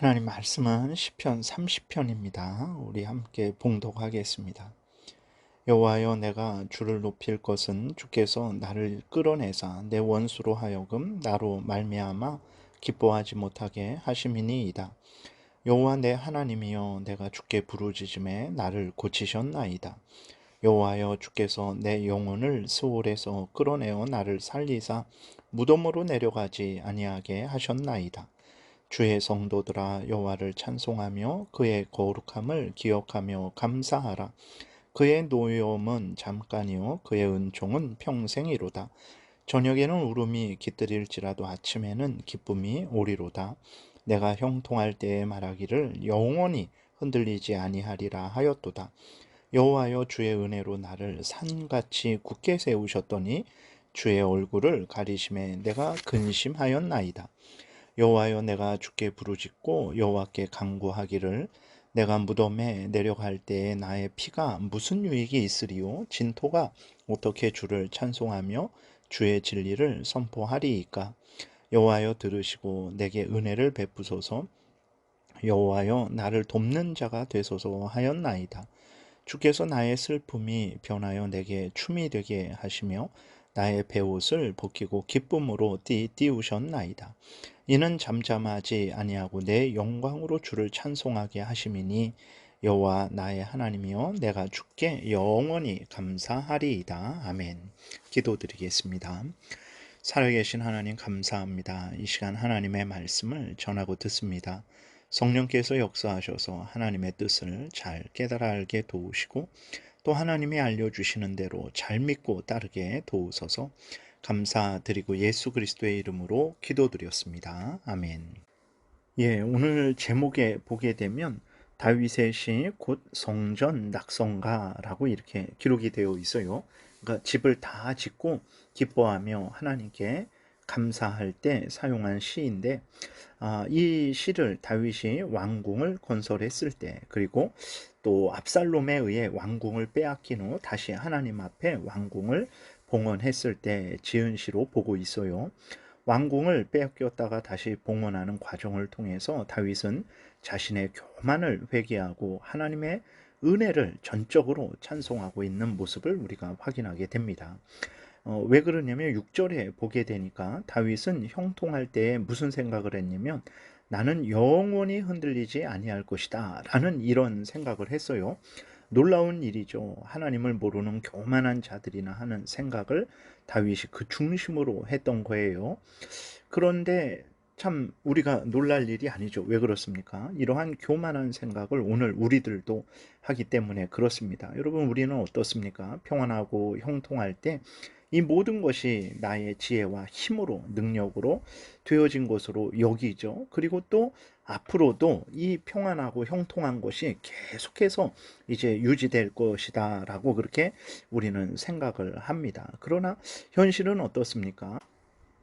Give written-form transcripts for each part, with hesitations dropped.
하나님 말씀은 시편 30편입니다. 우리 함께 봉독하겠습니다. 여호와여, 내가 주를 높일 것은 주께서 나를 끌어내사 내 원수로 하여금 나로 말미암아 기뻐하지 못하게 하심이니이다. 여호와 내 하나님이여, 내가 주께 부르짖음에 나를 고치셨나이다. 여호와여, 주께서 내 영혼을 스올에서 끌어내어 나를 살리사 무덤으로 내려가지 아니하게 하셨나이다. 주의 성도들아, 여호와를 찬송하며 그의 거룩함을 기억하며 감사하라. 그의 노여움은 잠깐이요 그의 은총은 평생이로다. 저녁에는 울음이 깃들일지라도 아침에는 기쁨이 오리로다. 내가 형통할 때에 말하기를 영원히 흔들리지 아니하리라 하였도다. 여호와여, 주의 은혜로 나를 산같이 굳게 세우셨더니 주의 얼굴을 가리심에 내가 근심하였나이다. 여호와여, 내가 주께 부르짖고 여호와께 간구하기를 내가 무덤에 내려갈 때에 나의 피가 무슨 유익이 있으리요? 진토가 어떻게 주를 찬송하며 주의 진리를 선포하리이까? 여호와여, 들으시고 내게 은혜를 베푸소서. 여호와여, 나를 돕는 자가 되소서 하였나이다. 주께서 나의 슬픔이 변하여 내게 춤이 되게 하시며 나의 베옷을 벗기고 기쁨으로 띠우셨나이다. 이는 잠잠하지 아니하고 내 영광으로 주를 찬송하게 하심이니 여호와 나의 하나님이여, 내가 주께 영원히 감사하리이다. 아멘. 기도드리겠습니다. 살아계신 하나님, 감사합니다. 이 시간 하나님의 말씀을 전하고 듣습니다. 성령께서 역사하셔서 하나님의 뜻을 잘 깨달아 알게 도우시고 또 하나님이 알려주시는 대로 잘 믿고 따르게 도우소서. 감사드리고 예수 그리스도의 이름으로 기도드렸습니다. 아멘. 오늘 제목에 보게 되면 다윗의 시 곧 성전 낙성가라고 이렇게 기록이 되어 있어요. 그러니까 집을 다 짓고 기뻐하며 하나님께 감사할 때 사용한 시인데, 이 시를 다윗이 왕궁을 건설했을 때, 그리고 또 압살롬에 의해 왕궁을 빼앗긴 후 다시 하나님 앞에 왕궁을 봉헌했을 때 지은 시로 보고 있어요. 왕궁을 빼앗겼다가 다시 봉헌하는 과정을 통해서 다윗은 자신의 교만을 회개하고 하나님의 은혜를 전적으로 찬송하고 있는 모습을 우리가 확인하게 됩니다. 왜 그러냐면 6절에 보게 되니까 다윗은 형통할 때에 무슨 생각을 했냐면 나는 영원히 흔들리지 아니할 것이다 라는 이런 생각을 했어요. 놀라운 일이죠. 하나님을 모르는 교만한 자들이나 하는 생각을 다윗이 그 중심으로 했던 거예요. 그런데 참 우리가 놀랄 일이 아니죠. 왜 그렇습니까? 이러한 교만한 생각을 오늘 우리들도 하기 때문에 그렇습니다. 여러분, 우리는 어떻습니까? 평안하고 형통할 때 이 모든 것이 나의 지혜와 힘으로, 능력으로 되어진 것으로 여기죠. 그리고 또 앞으로도 이 평안하고 형통한 것이 계속해서 이제 유지될 것이다 라고 그렇게 우리는 생각을 합니다. 그러나 현실은 어떻습니까?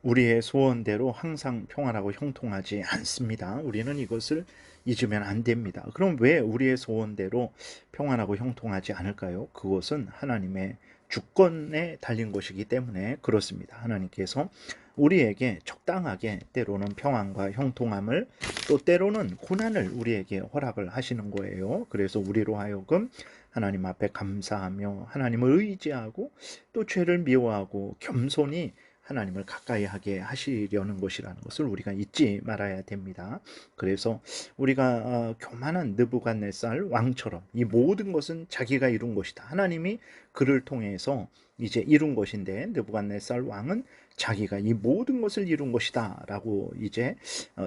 우리의 소원대로 항상 평안하고 형통하지 않습니다. 우리는 이것을 잊으면 안 됩니다. 그럼 왜 우리의 소원대로 평안하고 형통하지 않을까요? 그것은 하나님의 주권에 달린 것이기 때문에 그렇습니다. 하나님께서 우리에게 적당하게 때로는 평안과 형통함을, 또 때로는 고난을 우리에게 허락을 하시는 거예요. 그래서 우리로 하여금 하나님 앞에 감사하며 하나님을 의지하고 또 죄를 미워하고 겸손히 하나님을 가까이 하게 하시려는 것이라는 것을 우리가 잊지 말아야 됩니다. 그래서 우리가 교만한 느부갓네살 왕처럼 이 모든 것은 자기가 이룬 것이다, 하나님이 그를 통해서 이제 이룬 것인데, 느부갓네살 왕은 자기가 이 모든 것을 이룬 것이다 라고 이제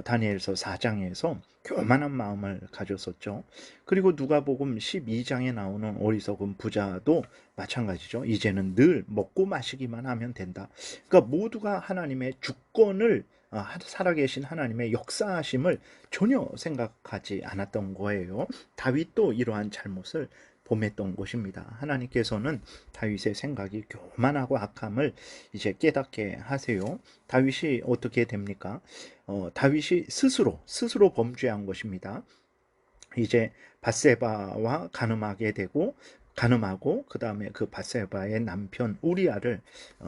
다니엘서 4장에서 교만한 마음을 가졌었죠. 그리고 누가복음 12장에 나오는 어리석은 부자도 마찬가지죠. 이제는 늘 먹고 마시기만 하면 된다. 그러니까 모두가 하나님의 주권을, 살아계신 하나님의 역사하심을 전혀 생각하지 않았던 거예요. 다윗도 이러한 잘못을 범했던 것입니다. 하나님께서는 다윗의 생각이 교만하고 악함을 이제 깨닫게 하세요. 다윗이 어떻게 됩니까? 다윗이 스스로 범죄한 것입니다. 이제 밧세바와 간음하고 그 다음에 그 밧세바의 남편 우리아를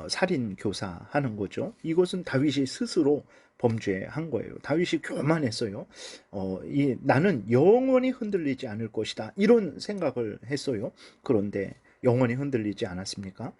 살인 교사하는 거죠. 이것은 다윗이 스스로 범죄한 거예요. 다윗이 교만했어요. 나는 영원히 흔들리지 않을 것이다. 이런 생각을 했어요. 그런데 영원히 흔들리지 않았습니까?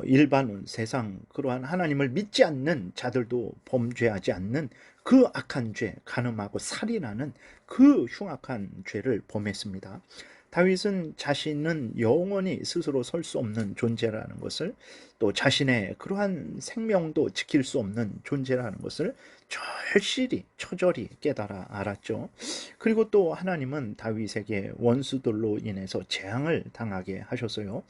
일반은 세상 그러한 하나님을 믿지 않는 자들도 범죄하지 않는 그 악한 죄, 간음하고 살인하는 그 흉악한 죄를 범했습니다. 다윗은 자신은 영원히 스스로 설 수 없는 존재라는 것을, 또 자신의 그러한 생명도 지킬 수 없는 존재라는 것을 절실히 처절히 깨달아 알았죠. 그리고 또 하나님은 다윗에게 원수들로 인해서 재앙을 당하게 하셨어요.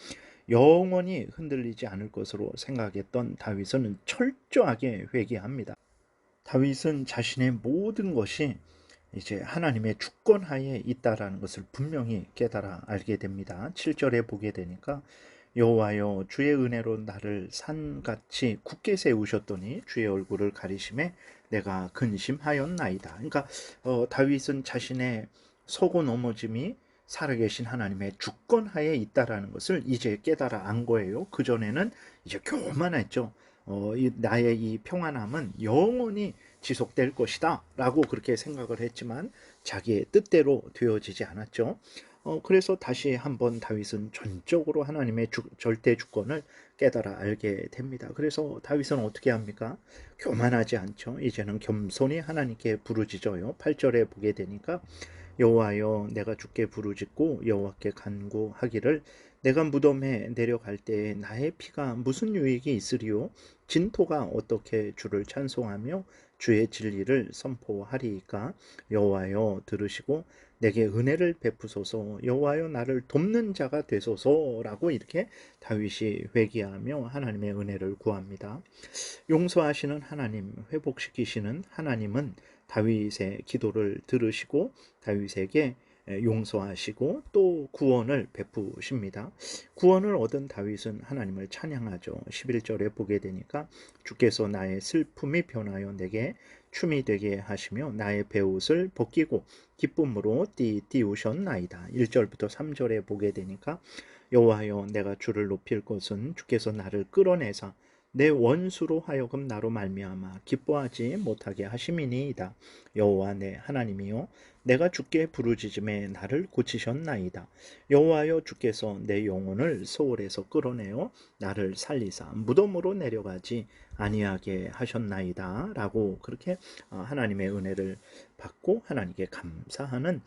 영원히 흔들리지 않을 것으로 생각했던 다윗은 철저하게 회개합니다. 다윗은 자신의 모든 것이 이제 하나님의 주권하에 있다라는 것을 분명히 깨달아 알게 됩니다. 7절에 보게 되니까 여호와여 주의 은혜로 나를 산같이 굳게 세우셨더니 주의 얼굴을 가리심에 내가 근심하였나이다. 그러니까 다윗은 자신의 서고 넘어짐이 살아계신 하나님의 주권하에 있다라는 것을 이제 깨달아 안 거예요. 그전에는 이제 교만했죠. 나의 이 평안함은 영원히 지속될 것이다 라고 그렇게 생각을 했지만 자기의 뜻대로 되어지지 않았죠. 그래서 다시 한번 다윗은 전적으로 하나님의 절대 주권을 깨달아 알게 됩니다. 그래서 다윗은 어떻게 합니까? 교만하지 않죠. 이제는 겸손히 하나님께 부르짖어요. 8절에 보게 되니까 여호와여 내가 주께 부르짖고 여호와께 간구하기를 내가 무덤에 내려갈 때에 나의 피가 무슨 유익이 있으리요? 진토가 어떻게 주를 찬송하며 주의 진리를 선포하리이까? 여호와여 들으시고 내게 은혜를 베푸소서. 여호와여 나를 돕는 자가 되소서라고 이렇게 다윗이 회개하며 하나님의 은혜를 구합니다. 용서하시는 하나님, 회복시키시는 하나님은 다윗의 기도를 들으시고 다윗에게 용서하시고 또 구원을 베푸십니다. 구원을 얻은 다윗은 하나님을 찬양하죠. 11절에 보게 되니까 주께서 나의 슬픔이 변하여 내게 춤이 되게 하시며 나의 베옷을 벗기고 기쁨으로 띄우셨나이다. 1절부터 3절에 보게 되니까 여호와여 내가 주를 높일 것은 주께서 나를 끌어내사 내 원수로 하여금 나로 말미암아 기뻐하지 못하게 하심이니이다. 여호와 내 하나님이여 내가 주께 부르짖음에 나를 고치셨나이다. 여호와여 주께서 내 영혼을 소홀에서 끌어내어 나를 살리사 무덤으로 내려가지 아니하게 하셨나이다 라고 그렇게 하나님의 은혜를 받고 하나님께 감사하는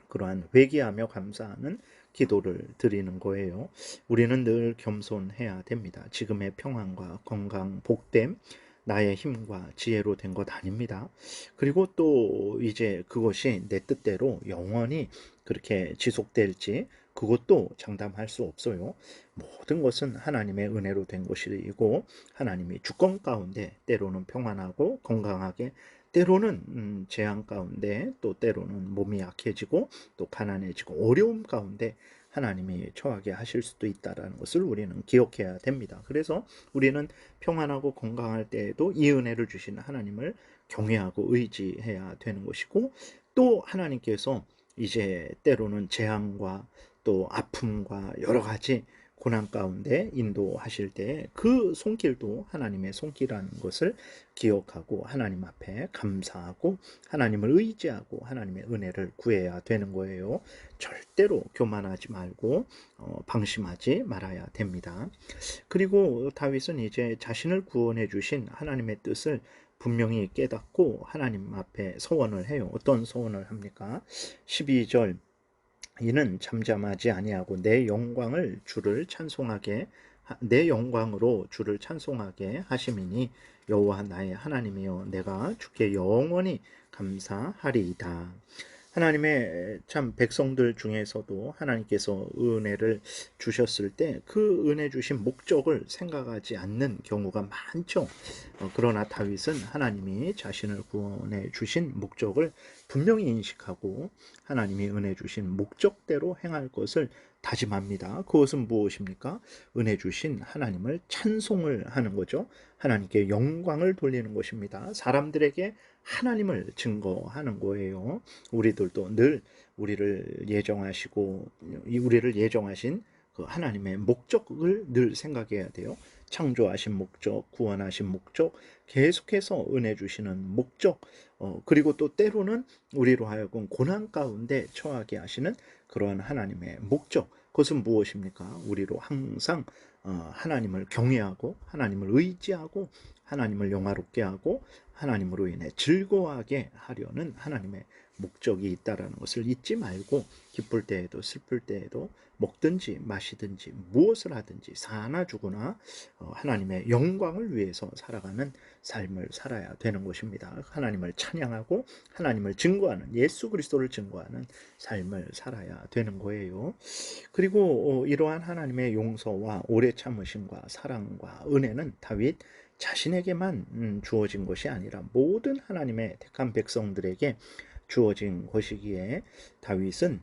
그러한 회개하며 감사하는 기도를 드리는 거예요. 우리는 늘 겸손해야 됩니다. 지금의 평안과 건강, 복됨, 나의 힘과 지혜로 된 것 아닙니다. 그리고 또 이제 그것이 내 뜻대로 영원히 그렇게 지속될지 그것도 장담할 수 없어요. 모든 것은 하나님의 은혜로 된 것이고 하나님이 주권 가운데 때로는 평안하고 건강하게 때로는 재앙 가운데 또 때로는 몸이 약해지고 또 가난해지고 어려움 가운데 하나님이 처하게 하실 수도 있다는 것을 우리는 기억해야 됩니다. 그래서 우리는 평안하고 건강할 때에도 이 은혜를 주시는 하나님을 경외하고 의지해야 되는 것이고 또 하나님께서 이제 때로는 재앙과 또 아픔과 여러 가지 고난 가운데 인도하실 때 그 손길도 하나님의 손길이라는 것을 기억하고 하나님 앞에 감사하고 하나님을 의지하고 하나님의 은혜를 구해야 되는 거예요. 절대로 교만하지 말고 방심하지 말아야 됩니다. 그리고 다윗은 이제 자신을 구원해 주신 하나님의 뜻을 분명히 깨닫고 하나님 앞에 서원을 해요. 어떤 서원을 합니까? 12절 이는 잠잠하지 아니하고 내 영광으로 주를 찬송하게 하심이니 여호와 나의 하나님이여 내가 주께 영원히 감사하리이다. 하나님의 참 백성들 중에서도 하나님께서 은혜를 주셨을 때 그 은혜 주신 목적을 생각하지 않는 경우가 많죠. 그러나 다윗은 하나님이 자신을 구원해 주신 목적을 분명히 인식하고 하나님이 은혜 주신 목적대로 행할 것을 다짐합니다. 그것은 무엇입니까? 은혜 주신 하나님을 찬송을 하는 거죠. 하나님께 영광을 돌리는 것입니다. 사람들에게 하나님을 증거하는 거예요. 우리들도 늘 우리를 예정하신 그 하나님의 목적을 늘 생각해야 돼요. 창조하신 목적, 구원하신 목적, 계속해서 은혜 주시는 목적, 그리고 또 때로는 우리로 하여금 고난 가운데 처하게 하시는 그러한 하나님의 목적, 그것은 무엇입니까? 우리로 항상 하나님을 경외하고 하나님을 의지하고 하나님을 영화롭게 하고 하나님으로 인해 즐거워하게 하려는 하나님의 목적이 있다라는 것을 잊지 말고, 기쁠 때에도 슬플 때에도 먹든지 마시든지 무엇을 하든지 사나 죽으나 하나님의 영광을 위해서 살아가는 삶을 살아야 되는 것입니다. 하나님을 찬양하고 하나님을 증거하는, 예수 그리스도를 증거하는 삶을 살아야 되는 거예요. 그리고 이러한 하나님의 용서와 오래 참으심과 사랑과 은혜는 다윗 자신에게만 주어진 것이 아니라 모든 하나님의 택한 백성들에게 주어진 것이기에, 다윗은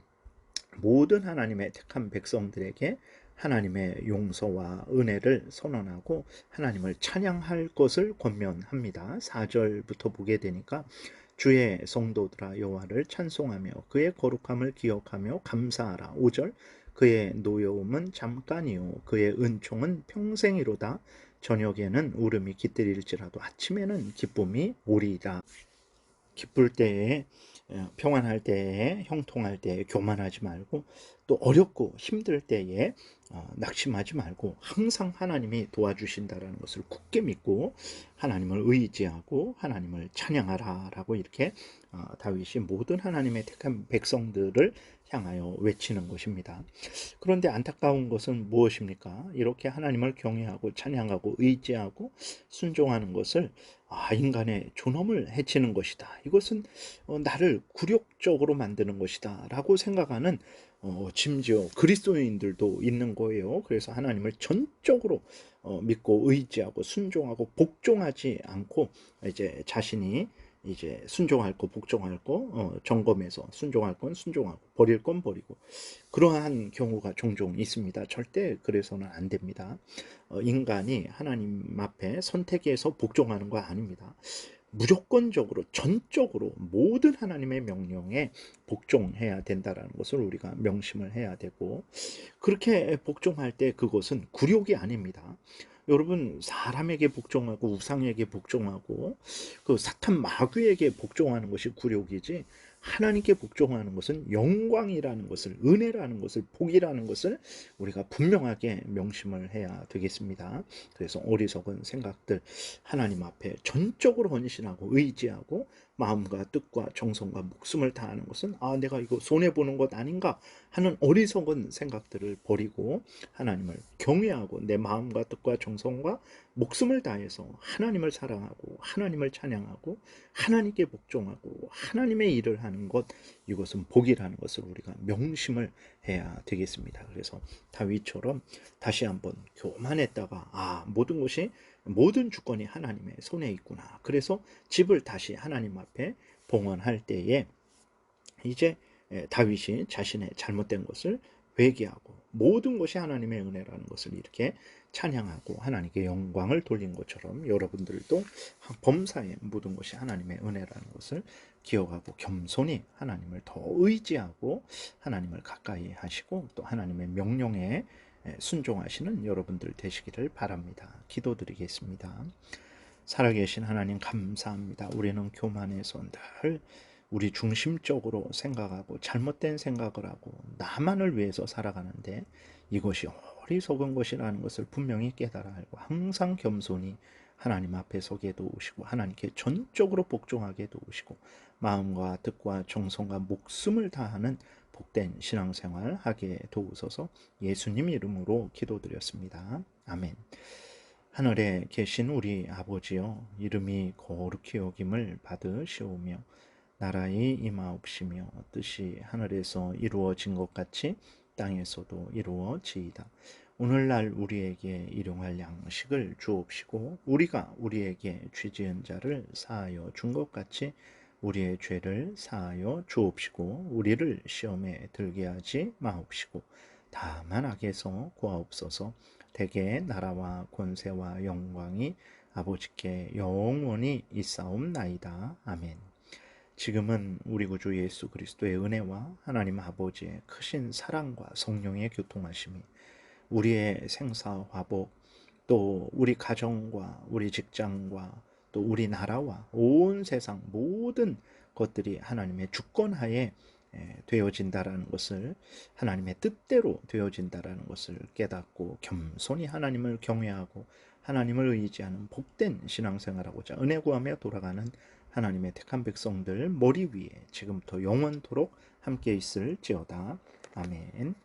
모든 하나님의 택한 백성들에게 하나님의 용서와 은혜를 선언하고 하나님을 찬양할 것을 권면합니다. 4절부터 보게 되니까 주의 성도들아 여호와를 찬송하며 그의 거룩함을 기억하며 감사하라. 5절 그의 노여움은 잠깐이요 그의 은총은 평생이로다. 저녁에는 울음이 깃들일지라도 아침에는 기쁨이 오리라. 기쁠 때에, 평안할 때에, 형통할 때에 교만하지 말고, 또 어렵고 힘들 때에 낙심하지 말고 항상 하나님이 도와주신다라는 것을 굳게 믿고 하나님을 의지하고 하나님을 찬양하라 라고 이렇게 다윗이 모든 하나님의 택한 백성들을 향하여 외치는 것입니다. 그런데 안타까운 것은 무엇입니까? 이렇게 하나님을 경외하고 찬양하고 의지하고 순종하는 것을 인간의 존엄을 해치는 것이다. 이것은 나를 굴욕적으로 만드는 것이다 라고 생각하는 심지어 그리스도인들도 있는 거예요. 그래서 하나님을 전적으로 믿고 의지하고 순종하고 복종하지 않고 이제 자신이 이제 순종할 거 복종할 거 점검해서 순종할 건 순종하고 버릴 건 버리고, 그러한 경우가 종종 있습니다. 절대 그래서는 안 됩니다. 인간이 하나님 앞에 선택해서 복종하는 거 아닙니다. 무조건적으로 전적으로 모든 하나님의 명령에 복종해야 된다는 것을 우리가 명심을 해야 되고, 그렇게 복종할 때 그것은 굴욕이 아닙니다. 여러분, 사람에게 복종하고 우상에게 복종하고 그 사탄 마귀에게 복종하는 것이 굴욕이지, 하나님께 복종하는 것은 영광이라는 것을, 은혜라는 것을, 복이라는 것을 우리가 분명하게 명심을 해야 되겠습니다. 그래서 어리석은 생각들, 하나님 앞에 전적으로 헌신하고 의지하고 마음과 뜻과 정성과 목숨을 다하는 것은 내가 이거 손해보는 것 아닌가 하는 어리석은 생각들을 버리고 하나님을 경외하고 내 마음과 뜻과 정성과 목숨을 다해서 하나님을 사랑하고 하나님을 찬양하고 하나님께 복종하고 하나님의 일을 하는 것, 이것은 복이라는 것을 우리가 명심을 해야 되겠습니다. 그래서 다윗처럼 다시 한번 교만했다가 모든 것이, 모든 주권이 하나님의 손에 있구나, 그래서 집을 다시 하나님 앞에 봉헌할 때에 이제 다윗이 자신의 잘못된 것을 회개하고 모든 것이 하나님의 은혜라는 것을 이렇게 찬양하고 하나님께 영광을 돌린 것처럼, 여러분들도 범사에 모든 것이 하나님의 은혜라는 것을 기억하고 겸손히 하나님을 더 의지하고 하나님을 가까이 하시고 또 하나님의 명령에 순종하시는 여러분들 되시기를 바랍니다. 기도드리겠습니다. 살아계신 하나님 감사합니다. 우리는 교만해서 늘 우리 중심적으로 생각하고 잘못된 생각을 하고 나만을 위해서 살아가는데 이것이 어리석은 것이라는 것을 분명히 깨달아 알고 항상 겸손히 하나님 앞에 서게 도우시고 하나님께 전적으로 복종하게 도우시고 마음과 뜻과 정성과 목숨을 다하는 복된 신앙생활 하게 도우소서. 예수님 이름으로 기도드렸습니다. 아멘. 하늘에 계신 우리 아버지여, 이름이 거룩히 여김을 받으시오며 나라의 임하옵시며 뜻이 하늘에서 이루어진 것 같이 땅에서도 이루어지이다. 오늘날 우리에게 일용할 양식을 주옵시고 우리가 우리에게 죄 지은 자를 사하여 준 것 같이 우리의 죄를 사하여 주옵시고 우리를 시험에 들게 하지 마옵시고 다만 악에서 구하옵소서. 대개 나라와 권세와 영광이 아버지께 영원히 있사옵나이다. 아멘. 지금은 우리 구주 예수 그리스도의 은혜와 하나님 아버지의 크신 사랑과 성령의 교통하심이 우리의 생사화복, 또 우리 가정과 우리 직장과 또 우리 나라와 온 세상 모든 것들이 하나님의 주권하에 되어진다라는 것을, 하나님의 뜻대로 되어진다라는 것을 깨닫고 겸손히 하나님을 경외하고 하나님을 의지하는 복된 신앙생활하고자 은혜 구하며 돌아가는 하나님의 택한 백성들 머리 위에 지금부터 영원토록 함께 있을지어다. 아멘.